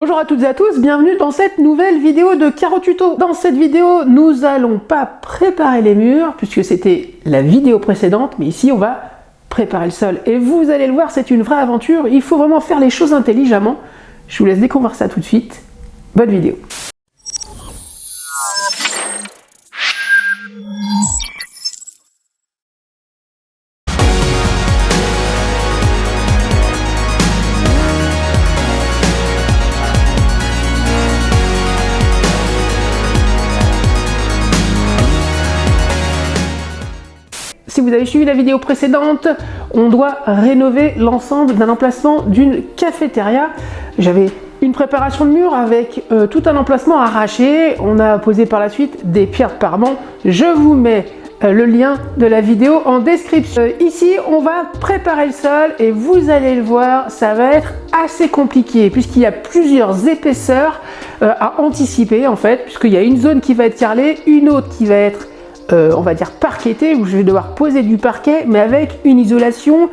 Bonjour à toutes et à tous, bienvenue dans cette nouvelle vidéo de Caro Tuto. Dans cette vidéo, nous allons pas préparer les murs, puisque c'était la vidéo précédente, mais ici on va préparer le sol. Et vous allez le voir, c'est une vraie aventure, il faut vraiment faire les choses intelligemment. Je vous laisse découvrir ça tout de suite. Bonne vidéo. Si vous avez suivi la vidéo précédente, on doit rénover l'ensemble d'un emplacement d'une cafétéria. J'avais une préparation de mur avec tout un emplacement arraché. On a posé par la suite des pierres de parement. Je vous mets le lien de la vidéo en description. Ici, on va préparer le sol et vous allez le voir, ça va être assez compliqué puisqu'il y a plusieurs épaisseurs à anticiper en fait, puisqu'il y a une zone qui va être carrelée, une autre qui va être on va dire parqueté, où je vais devoir poser du parquet mais avec une isolation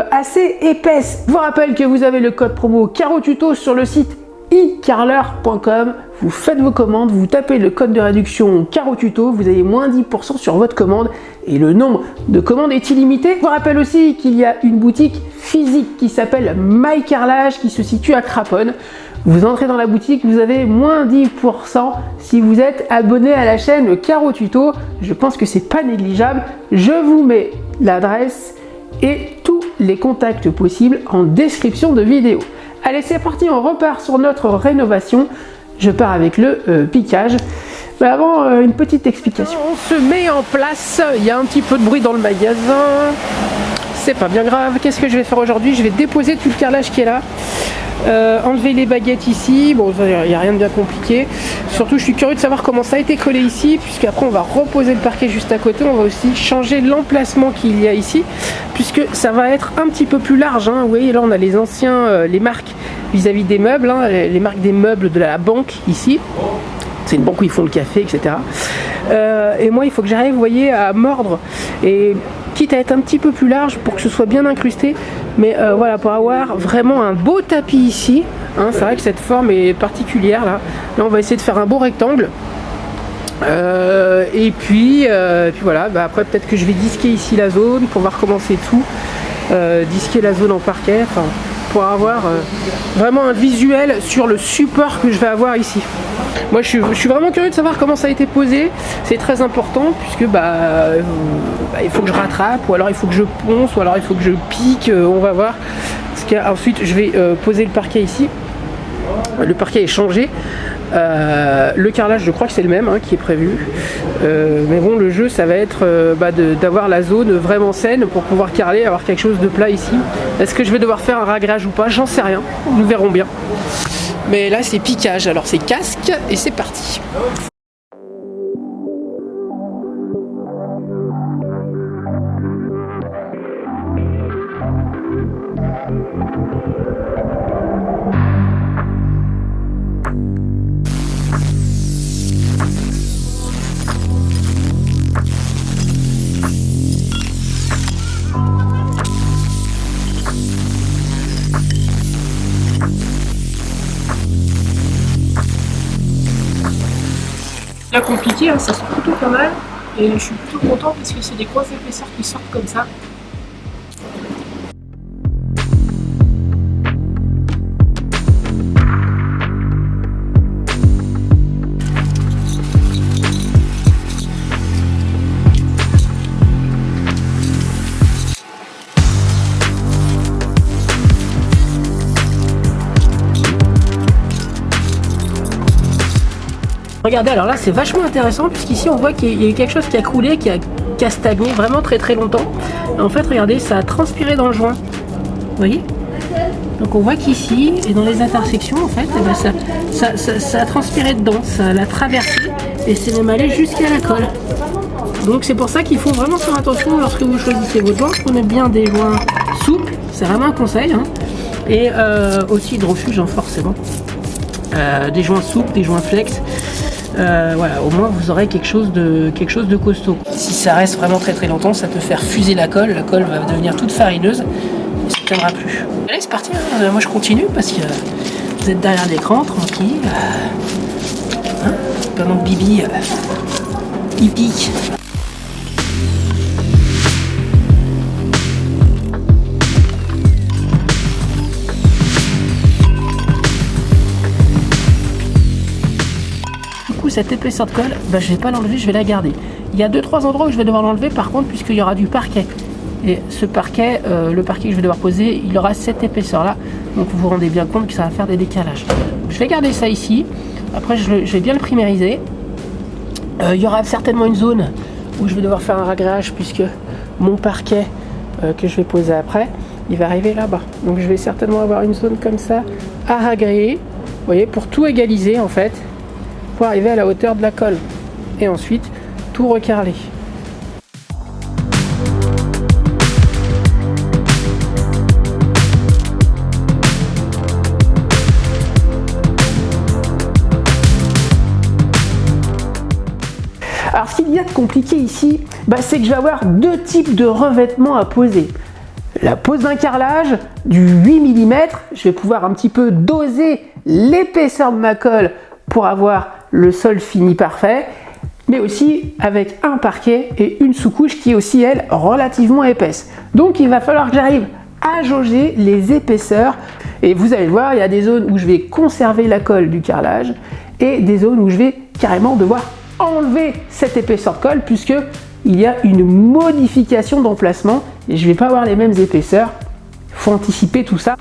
assez épaisse. Je vous rappelle que vous avez le code promo Caro Tuto sur le site icarreleur.com. Vous faites vos commandes, vous tapez le code de réduction Caro Tuto, vous avez moins 10% sur votre commande et le nombre de commandes est illimité. Je vous rappelle aussi qu'il y a une boutique physique qui s'appelle My Carrelage qui se situe à Craponne. Vous entrez dans la boutique, vous avez moins 10% si vous êtes abonné à la chaîne Caro Tuto. Je pense que c'est pas négligeable. Je vous mets l'adresse et tous les contacts possibles en description de vidéo. Allez, c'est parti, on repart sur notre rénovation. Je pars avec le piquage. Mais avant, une petite explication. On se met en place. Il y a un petit peu de bruit dans le magasin. C'est pas bien grave. Qu'est-ce que je vais faire aujourd'hui? Je vais déposer tout le carrelage qui est là. Enlever les baguettes ici, bon il n'y a rien de bien compliqué, surtout je suis curieux de savoir comment ça a été collé ici, puisqu'après on va reposer le parquet juste à côté, on va aussi changer l'emplacement qu'il y a ici, puisque ça va être un petit peu plus large, hein. Vous voyez là on a les anciens, les marques vis-à-vis des meubles, hein, les marques des meubles de la banque ici, c'est une banque où ils font le café, etc. Et moi il faut que j'arrive, vous voyez, à mordre, et quitte à être un petit peu plus large pour que ce soit bien incrusté, mais voilà, pour avoir vraiment un beau tapis ici, hein, c'est vrai que cette forme est particulière là. Là on va essayer de faire un beau rectangle, et puis voilà, après peut-être que je vais disquer ici la zone pour voir comment c'est tout, disquer la zone en parquet, enfin pour avoir vraiment un visuel sur le support que je vais avoir ici. Moi je suis vraiment curieux de savoir comment ça a été posé, c'est très important puisque il faut que je rattrape, ou alors il faut que je ponce, ou alors il faut que je pique, on va voir. Parce qu'ensuite je vais poser le parquet ici, le parquet est changé, le carrelage je crois que c'est le même hein, qui est prévu, mais bon le jeu ça va être d'avoir la zone vraiment saine pour pouvoir carreler, avoir quelque chose de plat ici. Est-ce que je vais devoir faire un ragrage ou pas? J'en sais rien, nous verrons bien. Mais là c'est piquage, alors c'est casque et c'est parti. Là compliqué, hein, ça sort plutôt pas mal et je suis plutôt content parce que c'est des grosses épaisseurs qui sortent comme ça. Regardez, alors là c'est vachement intéressant puisqu'ici on voit qu'il y a eu quelque chose qui a coulé, qui a stagné vraiment très longtemps. Et en fait regardez, ça a transpiré dans le joint. Vous voyez? Donc on voit qu'ici et dans les intersections en fait, ça a transpiré dedans, ça l'a traversé et c'est même allé jusqu'à la colle. Donc c'est pour ça qu'il faut vraiment faire attention lorsque vous choisissez vos joints. Prenez bien des joints souples, c'est vraiment un conseil, hein. Et aussi hydrofuge hein, forcément. Des joints souples, des joints flex. Voilà, au moins vous aurez quelque chose de costaud. Si ça reste vraiment très longtemps, ça peut faire fuser la colle va devenir toute farineuse et ça ne tiendra plus. Allez, c'est parti, hein. Moi je continue parce que vous êtes derrière l'écran, tranquille. Hein, pendant que Bibi, il pique. Du coup, cette épaisseur de colle, bah, je vais pas l'enlever, je vais la garder. Il y a 2-3 endroits où je vais devoir l'enlever, par contre, puisqu'il y aura du parquet. Et ce parquet, le parquet que je vais devoir poser, il aura cette épaisseur là. Donc vous vous rendez bien compte que ça va faire des décalages. Je vais garder ça ici. Après je vais bien le primériser. Il y aura certainement une zone où je vais devoir faire un ragréage, puisque mon parquet que je vais poser après, il va arriver là-bas. Donc je vais certainement avoir une zone comme ça à ragréer. Vous voyez, pour tout égaliser en fait, pour arriver à la hauteur de la colle. Et ensuite tout recarreler. Alors ce qu'il y a de compliqué ici, c'est que je vais avoir deux types de revêtements à poser. La pose d'un carrelage du 8 mm, je vais pouvoir un petit peu doser l'épaisseur de ma colle pour avoir le sol fini parfait, mais aussi avec un parquet et une sous-couche qui est aussi, elle, relativement épaisse. Donc il va falloir que j'arrive à jauger les épaisseurs, et vous allez le voir, il y a des zones où je vais conserver la colle du carrelage et des zones où je vais carrément devoir enlever cette épaisseur de colle, puisque il y a une modification d'emplacement et je vais pas avoir les mêmes épaisseurs. Il faut anticiper tout ça.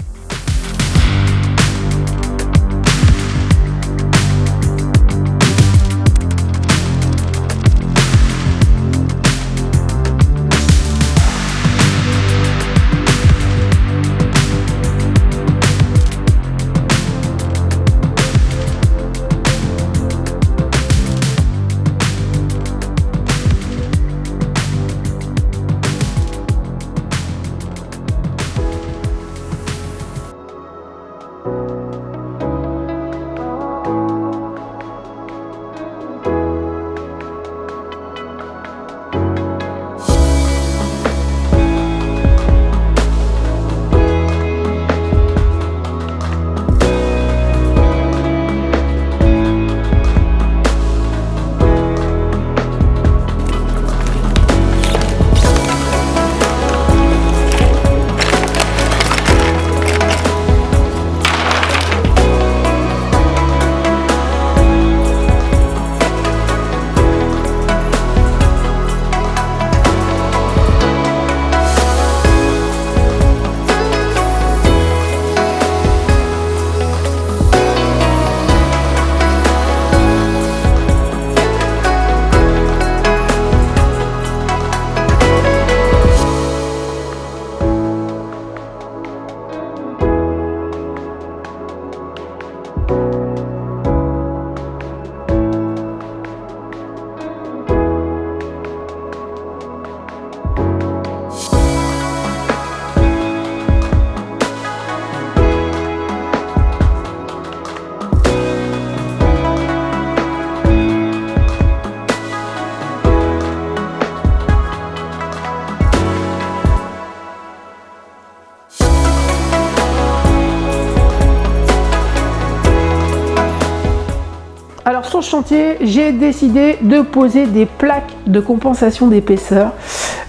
Alors sur le chantier, j'ai décidé de poser des plaques de compensation d'épaisseur.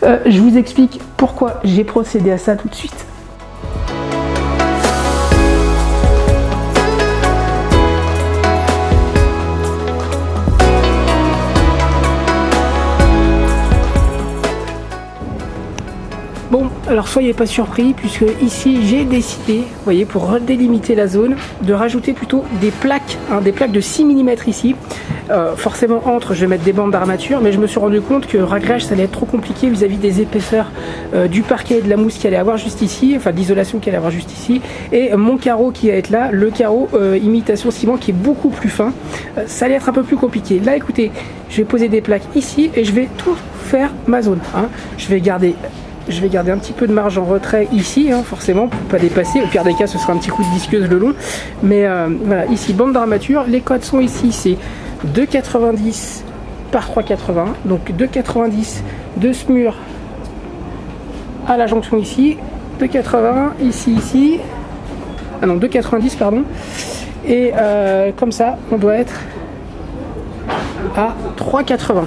Je vous explique pourquoi j'ai procédé à ça tout de suite. Bon, alors soyez pas surpris, puisque ici j'ai décidé, vous voyez, pour redélimiter la zone, de rajouter plutôt des plaques de 6 mm ici. Forcément entre, je vais mettre des bandes d'armature, mais je me suis rendu compte que ragréage ça allait être trop compliqué vis-à-vis des épaisseurs du parquet et de la mousse qu'il allait avoir juste ici, enfin d'isolation qu'il allait avoir juste ici, et mon carreau qui va être là, le carreau imitation ciment qui est beaucoup plus fin. Ça allait être un peu plus compliqué. Là écoutez, je vais poser des plaques ici et je vais tout faire ma zone. Je vais garder un petit peu de marge en retrait ici, forcément, pour ne pas dépasser. Au pire des cas, ce sera un petit coup de disqueuse le long. Mais voilà, ici, bande d'armature. Les codes sont ici, c'est 2,90 par 3,80. Donc 2,90 de ce mur à la jonction ici. 2,80 ici. Ah non, 2,90 pardon. Et comme ça, on doit être à 3,80.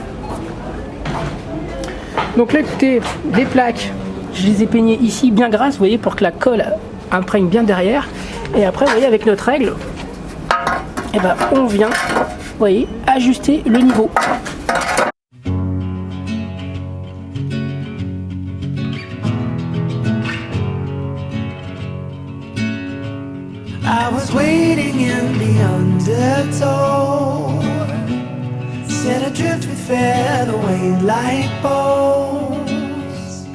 Donc là, écoutez, les plaques, je les ai peignées ici bien grasses, vous voyez, pour que la colle imprègne bien derrière. Et après, vous voyez, avec notre règle, et ben, on vient, vous voyez, ajuster le niveau. I was waiting in the undertow, set adrift with featherweight like bows,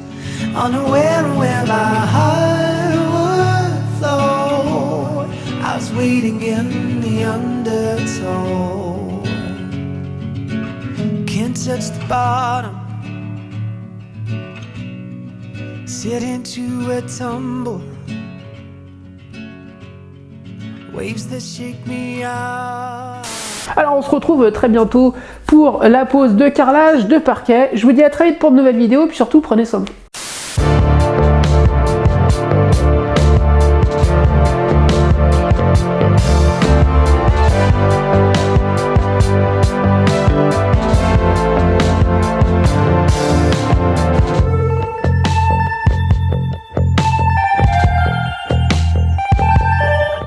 unaware of where my heart would flow. I was waiting in the undertow, can't touch the bottom, sit into a tumble. Alors on se retrouve très bientôt pour la pose de carrelage de parquet. Je vous dis à très vite pour de nouvelles vidéos, puis surtout prenez soin de vous.